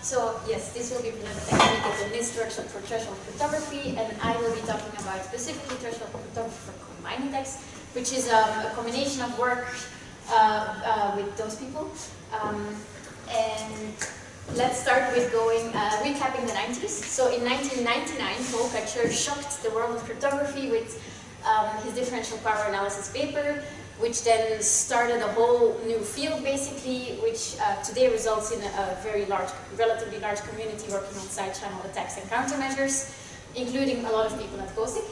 So yes, this will be presented next week at the NIST workshop for threshold cryptography, and I will be talking about specifically threshold cryptography for combined attacks, which is a combination of work with those people. And let's start with recapping the 90s. So in 1999, Kocher shocked the world of cryptography with his differential power analysis paper, which then started a whole new field, basically, which today results in a very large, relatively large community working on side-channel attacks and countermeasures, including a lot of people at COSIC.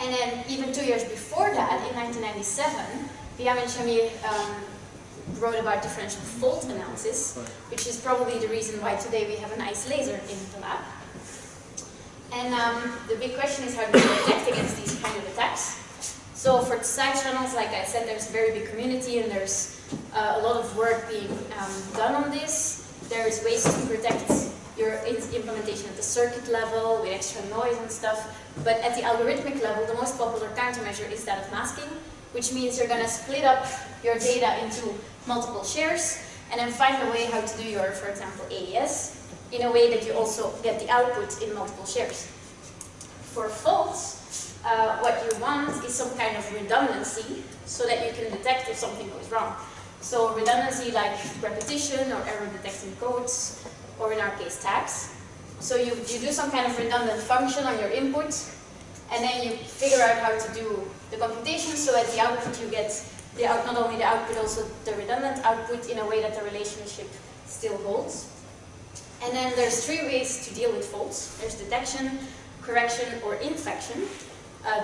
And then even 2 years before that, in 1997, Biham and Shamir wrote about differential fault analysis, which is probably the reason why today we have a nice laser in the lab. And the big question is, how do we protect against these kind of attacks? So for side channels, like I said, there's a very big community and there's a lot of work being done on this. There's ways to protect your implementation at the circuit level with extra noise and stuff. But at the algorithmic level, the most popular countermeasure is that of masking, which means you're going to split up your data into multiple shares and then find a way how to do your, for example, AES in a way that you also get the output in multiple shares. For faults, what you want is some kind of redundancy so that you can detect if something goes wrong. So redundancy like repetition or error detecting codes, or in our case tags. So you do some kind of redundant function on your input, and then you figure out how to do the computation, so at the output you get not only the output, also the redundant output in a way that the relationship still holds. And then there's 3 ways to deal with faults. There's detection, correction, or infection.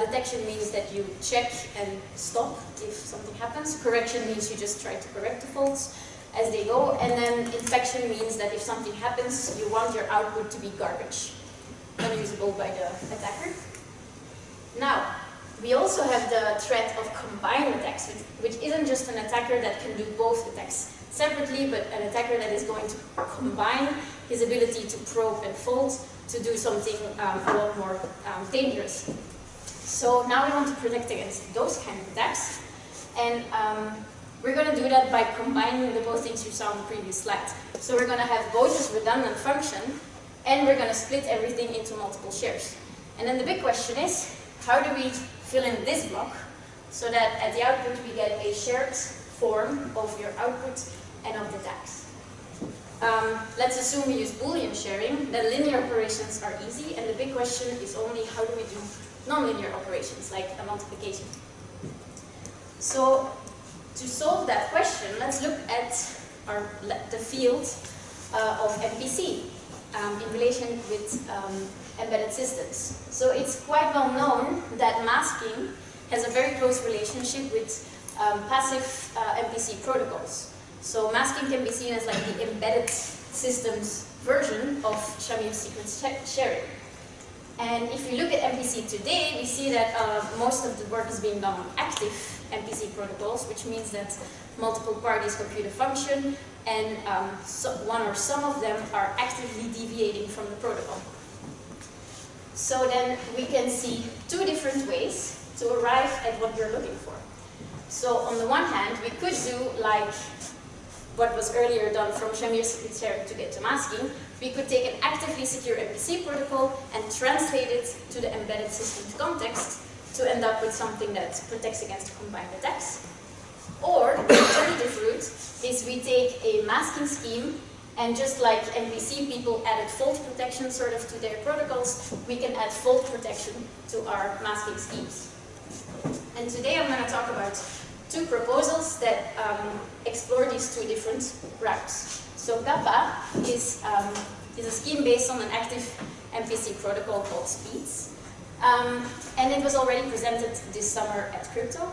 Detection means that you check and stop if something happens. Correction means you just try to correct the faults as they go. And then infection means that if something happens, you want your output to be garbage, unusable by the attacker. Now, we also have the threat of combined attacks, which isn't just an attacker that can do both attacks separately, but an attacker that is going to combine his ability to probe and fault to do something a lot more dangerous. So now we want to protect against those kind of attacks, and we're going to do that by combining the both things you saw on the previous slide. So we're going to have both this redundant function, and we're going to split everything into multiple shares. And then the big question is, how do we fill in this block so that at the output we get a shared form of your output and of the tags? Let's assume we use Boolean sharing, then linear operations are easy, and the big question is only how do we do nonlinear operations, like a multiplication. So to solve that question, let's look at the field of MPC in relation with embedded systems. So it's quite well known that masking has a very close relationship with passive MPC protocols. So masking can be seen as like the embedded systems version of Shamir's sequence sharing. And if we look at MPC today, we see that most of the work is being done on active MPC protocols, which means that multiple parties compute a function, and one or some of them are actively deviating from the protocol. So then we can see 2 different ways to arrive at what we're looking for. So on the one hand, we could do like what was earlier done from Shamir's sequence sharing to get to masking. We could take an actively secure MPC protocol and translate it to the embedded systems context to end up with something that protects against combined attacks. Or the alternative route is we take a masking scheme, and just like MPC people added fault protection sort of to their protocols, we can add fault protection to our masking schemes. And today I'm going to talk about 2 proposals that explore these 2 different routes. So Kappa is a scheme based on an active MPC protocol called Speeds. And it was already presented this summer at Crypto.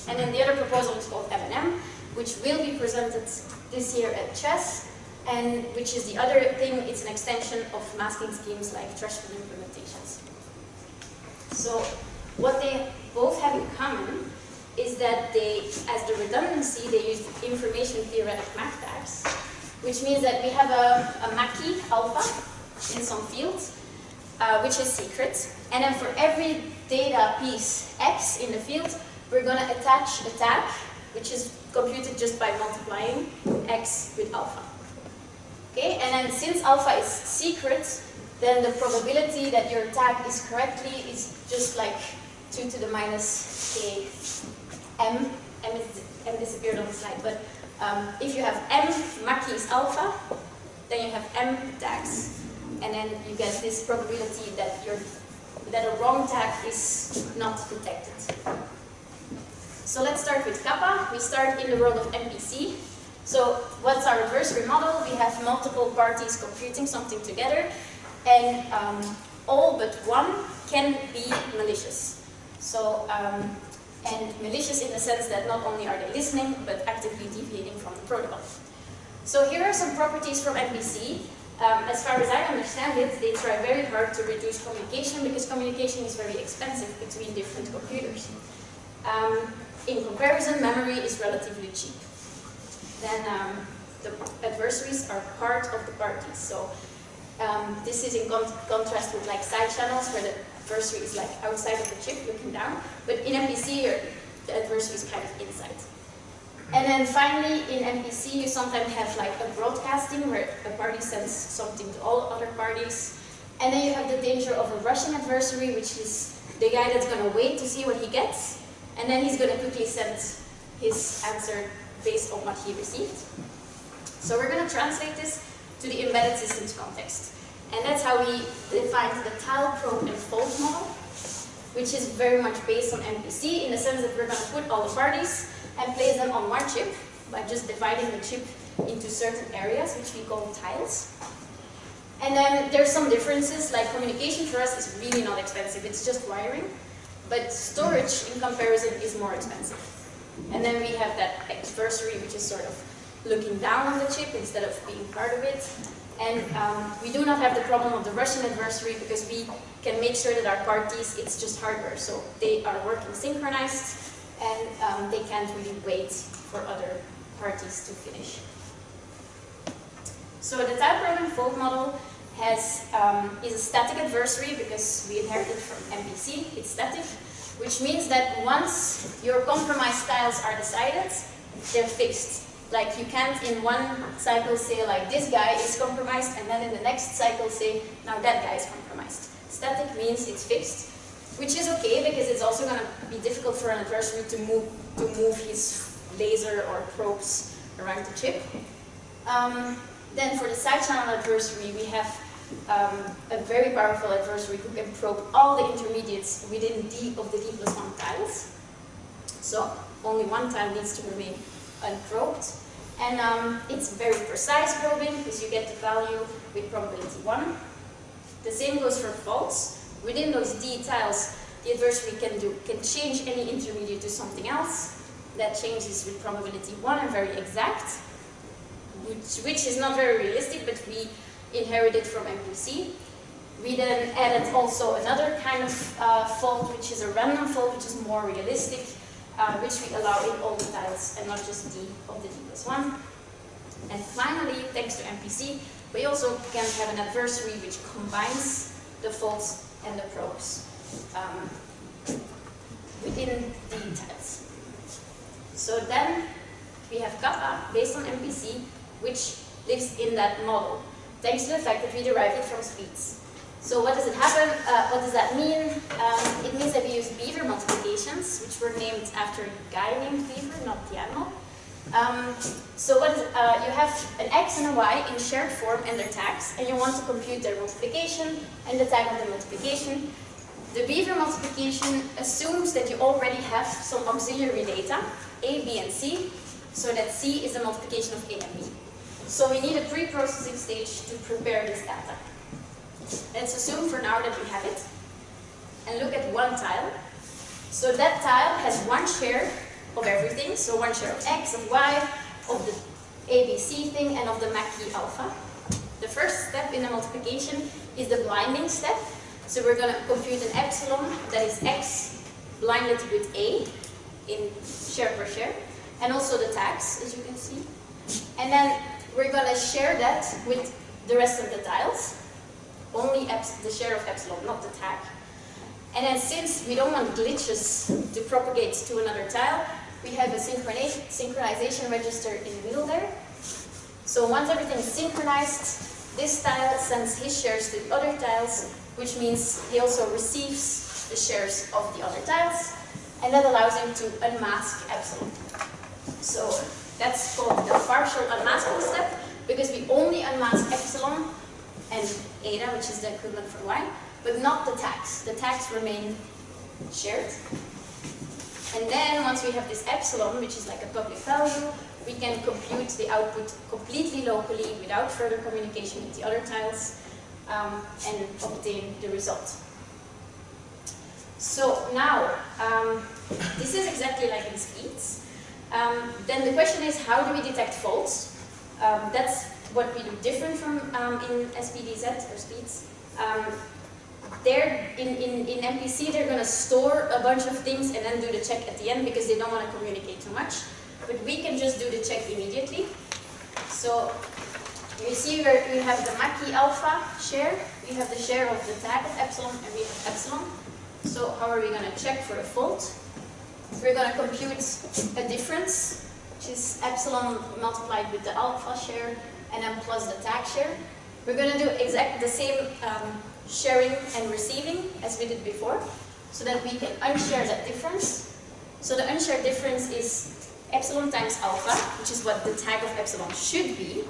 And then the other proposal is called M&M, which will be presented this year at Chess, and which is the other thing, it's an extension of masking schemes like threshold implementations. So what they both have in common is that they, as the redundancy, they use information theoretic MAC tags, which means that we have a MAC key, alpha, in some field, which is secret. And then for every data piece X in the field, we're going to attach a tag, which is computed just by multiplying X with alpha. Okay, Okay, and then since alpha is secret, then the probability that your tag is correctly is just like 2 to the minus k m. M disappeared on the slide, but if you have m Mackey's alpha, then you have m tags, and then you get this probability that a wrong tag is not detected. So let's start with Kappa. We start in the world of MPC. So what's our adversary model? We have multiple parties computing something together, and all but one can be malicious. So, and malicious in the sense that not only are they listening, but actively deviating from the protocol. So here are some properties from MPC. As far as I understand it, they try very hard to reduce communication because communication is very expensive between different computers. In comparison, memory is relatively cheap. Then the adversaries are part of the parties. So this is in contrast with like side channels where the adversary is like outside of the chip looking down. But in MPC, the adversary is kind of inside. And then finally, in MPC, you sometimes have like a broadcasting where a party sends something to all other parties. And then you have the danger of a rushing adversary, which is the guy that's going to wait to see what he gets. And then he's going to quickly send his answer based on what he received. So we're going to translate this to the embedded systems context. And that's how we defined the tile, probe, and fault model, which is very much based on MPC in the sense that we're going to put all the parties and place them on one chip by just dividing the chip into certain areas, which we call tiles. And then there's some differences, like communication for us is really not expensive, it's just wiring. But storage, in comparison, is more expensive. And then we have that adversary, which is sort of looking down on the chip instead of being part of it. And we do not have the problem of the Russian adversary because we can make sure that our parties, it's just hardware. So they are working synchronized and they can't really wait for other parties to finish. So the tile, probe, and fault model is a static adversary because we inherited from MPC, it's static, which means that once your compromised tiles are decided, they're fixed. Like you can't in one cycle say like this guy is compromised and then in the next cycle say now that guy is compromised. Static means it's fixed, which is okay because it's also going to be difficult for an adversary to move his laser or probes around the chip. Then for the side channel adversary, we have a very powerful adversary who can probe all the intermediates within D of the D+1 tiles. So only one tile needs to remain unprobed. And it's very precise probing because you get the value with probability 1. The same goes for faults. Within those D tiles, the adversary can change any intermediate to something else. That changes with probability 1 and very exact, which is not very realistic, but we inherited from MPC. We then added also another kind of fault, which is a random fault, which is more realistic, which we allow in all the tiles and not just D of the D+1. And finally, thanks to MPC, we also can have an adversary which combines the faults and the probes within D tiles. So then we have Kappa based on MPC, which lives in that model, thanks to the fact that we derived it from speeds. So what does it happen? What does that mean? It means that we use beaver multiplications, which were named after a guy named Beaver, not the animal. So what is, you have an x and a y in shared form and their tags, and you want to compute their multiplication and the tag of the multiplication. The beaver multiplication assumes that you already have some auxiliary data, A, B, and C, so that C is the multiplication of A and B. So we need a pre-processing stage to prepare this data. Let's assume for now that we have it, and look at one tile. So that tile has one share of everything, so one share of x, of y, of the ABC thing, and of the Mackey alpha. The first step in the multiplication is the blinding step. So we're going to compute an epsilon that is x blinded with A in share per share, and also the tags, as you can see. And then we're going to share that with the rest of the tiles. Only the share of epsilon, not the tag. And then since we don't want glitches to propagate to another tile, we have a synchronization register in the middle there. So once everything is synchronized, this tile sends his shares to the other tiles, which means he also receives the shares of the other tiles, and that allows him to unmask epsilon. So that's called the partial unmasking step, because we only unmask epsilon and eta, which is the equivalent for y, but not the tags. The tags remain shared. And then once we have this epsilon, which is like a public value, we can compute the output completely locally without further communication with the other tiles and obtain the result. So now, this is exactly like in speeds. Then the question is, how do we detect faults? That's what we do different from in SPDZ or speeds. In MPC, they're going to store a bunch of things and then do the check at the end because they don't want to communicate too much. But we can just do the check immediately. So you see where we have the Mackie alpha share, we have the share of the tag of epsilon, and we have epsilon. So how are we going to check for a fault? We're going to compute a difference, which is epsilon multiplied with the alpha share, and then plus the tag share. We're going to do exactly the same sharing and receiving as we did before, so that we can unshare that difference. So the unshared difference is epsilon times alpha, which is what the tag of epsilon should be,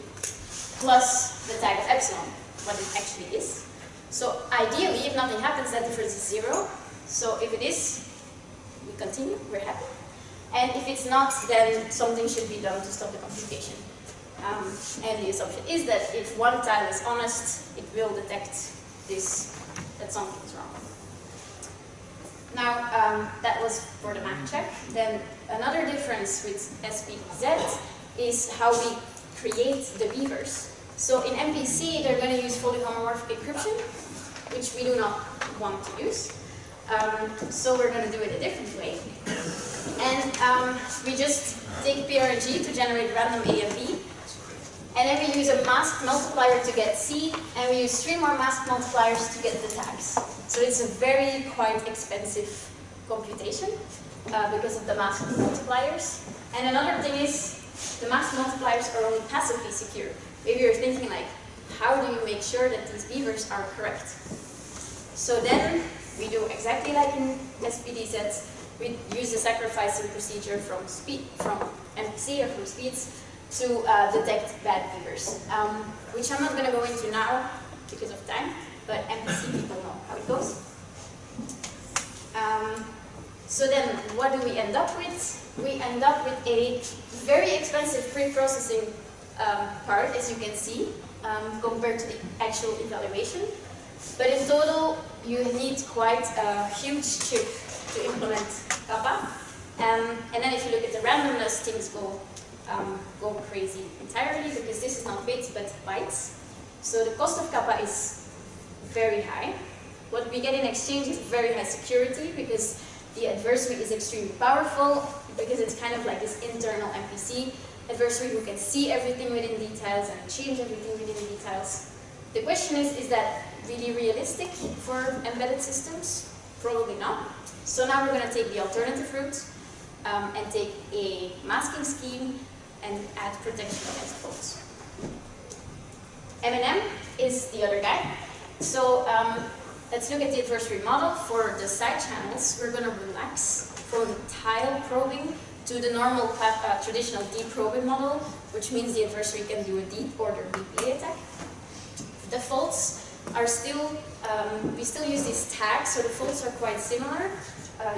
plus the tag of epsilon, what it actually is. So ideally, if nothing happens, that difference is 0. So if it is, we continue, we're happy. And if it's not, then something should be done to stop the computation. And the assumption is that if one tile is honest, it will detect that something's wrong. Now, that was for the Mac check. Then another difference with SPZ is how we create the beavers. So in MPC, they're going to use fully homomorphic encryption, which we do not want to use. So we're going to do it a different way. And we just take PRNG to generate random A and B. And then we use a masked multiplier to get C, and we use 3 more masked multipliers to get the tags. So it's a very quite expensive computation because of the masked multipliers. And another thing is, the masked multipliers are only passively secure. Maybe you're thinking like, how do you make sure that these beavers are correct? So then we do exactly like in SPDZ. We use the sacrificing procedure from MPC or from speeds to detect bad beavers, which I'm not going to go into now because of time, but MPC people know how it goes. So then, what do we end up with? We end up with a very expensive pre-processing part, as you can see, compared to the actual evaluation. But in total, you need quite a huge chip to implement Kappa. And then if you look at the randomness, things go crazy entirely, because this is not bits but bytes. So the cost of Kappa is very high. What we get in exchange is very high security, because the adversary is extremely powerful, because it's kind of like this internal MPC adversary who can see everything within details and change everything within details. The question is that really realistic for embedded systems? Probably not. So now we're going to take the alternative route and take a masking scheme and add protection against faults. M&M is the other guy. So let's look at the adversary model. For the side channels, we're going to relax from tile probing to the normal traditional deep probing model, which means the adversary can do a deep order DPA attack. The faults are still, we still use these tags, so the faults are quite similar.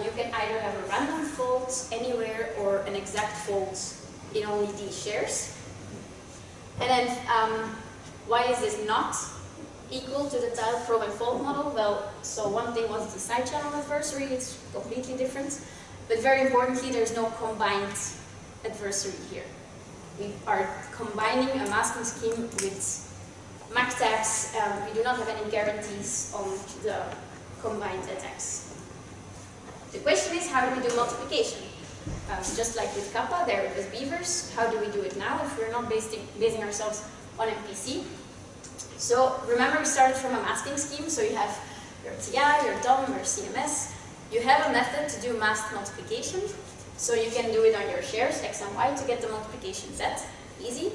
You can either have a random fault anywhere or an exact fault in only these shares. And then, why is this not equal to the tile probe and fault model? Well, so one thing was the side channel adversary, it's completely different. But very importantly, there's no combined adversary here. We are combining a masking scheme with MAC tags. We do not have any guarantees on the combined attacks. The question is, how do we do multiplication? Just like with Kappa, there it was beavers. How do we do it now if we're not basing ourselves on MPC? So remember, we started from a masking scheme, so you have your TI, your DOM, your CMS. You have a method to do masked multiplication, so you can do it on your shares, X and Y, to get the multiplication Z. Easy.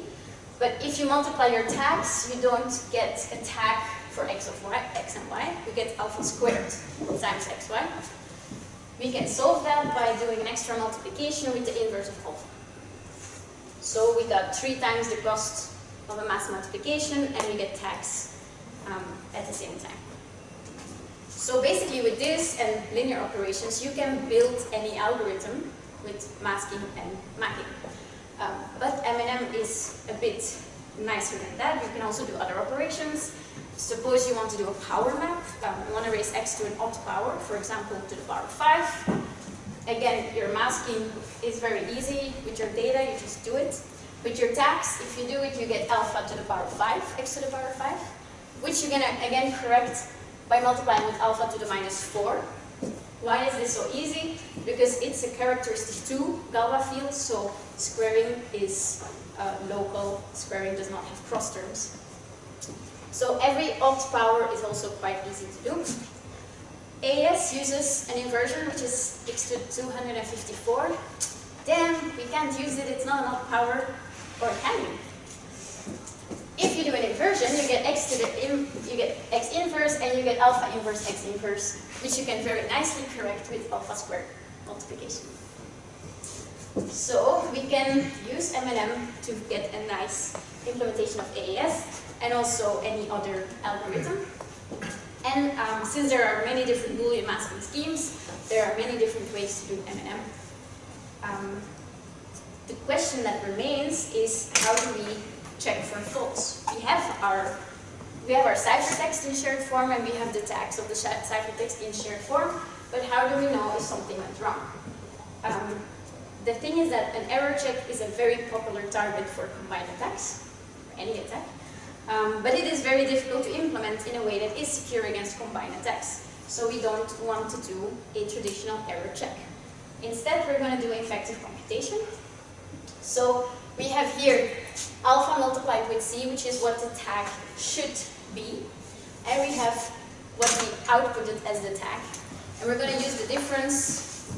But if you multiply your tags, you don't get a tag for x and y. You get alpha squared times xy. We can solve that by doing an extra multiplication with the inverse of alpha. So we got 3 times the cost of a mass multiplication, and we get tags at the same time. So basically with this and linear operations, you can build any algorithm with masking and mapping. But M&M is a bit nicer than that. You can also do other operations. Suppose you want to do a power map. You want to raise x to an odd power, for example, to the power of 5. Again, your masking is very easy. With your data, you just do it. With your tags, if you do it, you get alpha to the power of 5, x to the power of 5, which you can, again, correct by multiplying with alpha to the minus 4. Why is this so easy? Because it's a characteristic 2 Galois field, so squaring is local. Squaring does not have cross terms. So every odd power is also quite easy to do. AES uses an inversion, which is x to 254. Damn, we can't use it, it's not an odd power. Or can you? If you do an inversion, you get x inverse, and you get alpha inverse x inverse, which you can very nicely correct with alpha squared multiplication. So we can use M&M to get a nice implementation of AES and also any other algorithm. And since there are many different Boolean masking schemes, there are many different ways to do M&M. The question that remains is, how do we check for faults? We have our ciphertext in shared form, and we have the tags of the ciphertext in shared form, but how do we know if something went wrong? The thing is that an error check is a very popular target for combined attacks, any attack, but it is very difficult to implement in a way that is secure against combined attacks. So we don't want to do a traditional error check. Instead, we're going to do effective computation. So we have here alpha multiplied with c, which is what the tag should be. And we have what we outputted as the tag. And we're going to use the difference.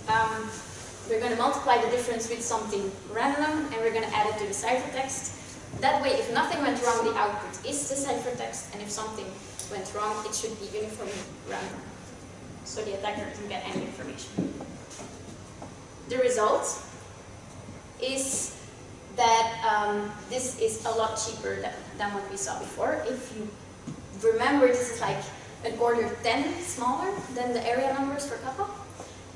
We're going to multiply the difference with something random, and we're going to add it to the ciphertext. That way, if nothing went wrong, the output is the ciphertext. And if something went wrong, it should be uniformly random. So the attacker doesn't get any information. The result is that this is a lot cheaper than what we saw before. If you remember, this is like an order 10 smaller than the area numbers for Kappa.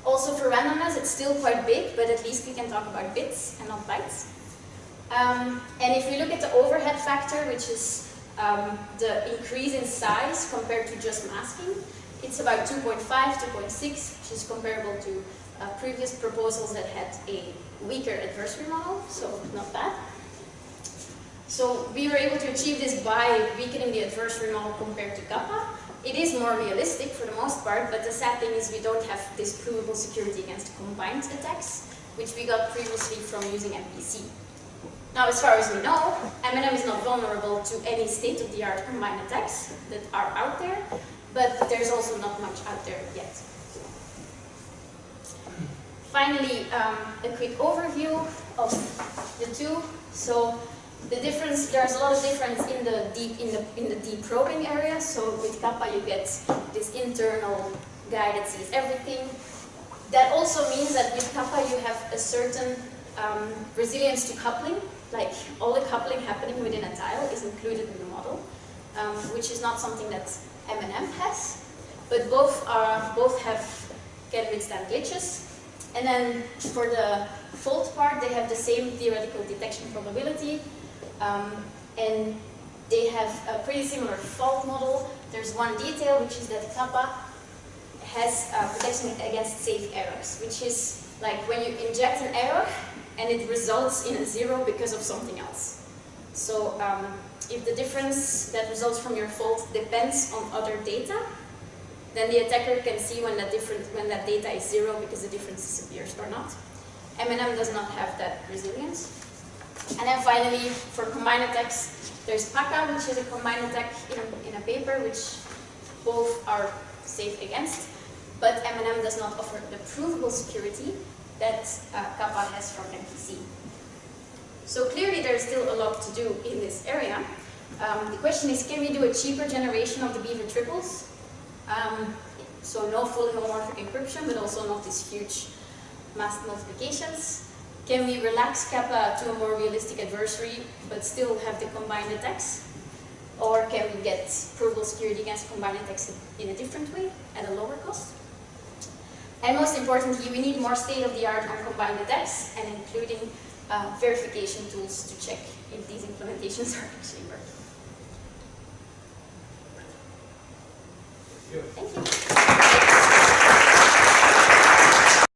Also for randomness, it's still quite big, but at least we can talk about bits and not bytes. And if we look at the overhead factor, which is the increase in size compared to just masking, it's about 2.5, 2.6, which is comparable to previous proposals that had a weaker adversary model, so not bad. So we were able to achieve this by weakening the adversary model compared to Kappa. It is more realistic for the most part, but the sad thing is we don't have this provable security against combined attacks, which we got previously from using MPC. Now, as far as we know, M&M is not vulnerable to any state-of-the-art combined attacks that are out there, but there's also not much out there yet. Finally, a quick overview of the two. So the difference, there's a lot of difference in the deep probing area. So with Kappa, you get this internal guy that sees everything. That also means that with Kappa, you have a certain resilience to coupling. Like all the coupling happening within a tile is included in the model, which is not something that M&M has. But both can withstand glitches. And then for the fault part, they have the same theoretical detection probability, and they have a pretty similar fault model. There's one detail, which is that Kappa has protection against safe errors, which is like when you inject an error and it results in a 0 because of something else. So if the difference that results from your fault depends on other data, then the attacker can see when that data is 0 because the difference disappears or not. M&M does not have that resilience. And then finally, for combined attacks, there's Pakka, which is a combined attack in a paper, which both are safe against, but M&M does not offer the provable security that Kappa has from MPC. So clearly there's still a lot to do in this area. The question is, can we do a cheaper generation of the Beaver triples? So no fully homomorphic encryption, but also not these huge masked multiplications. Can we relax Kappa to a more realistic adversary, but still have the combined attacks? Or can we get provable security against combined attacks in a different way, at a lower cost? And most importantly, we need more state-of-the-art on combined attacks, and including verification tools to check if these implementations are actually working. Thank you. Thank you.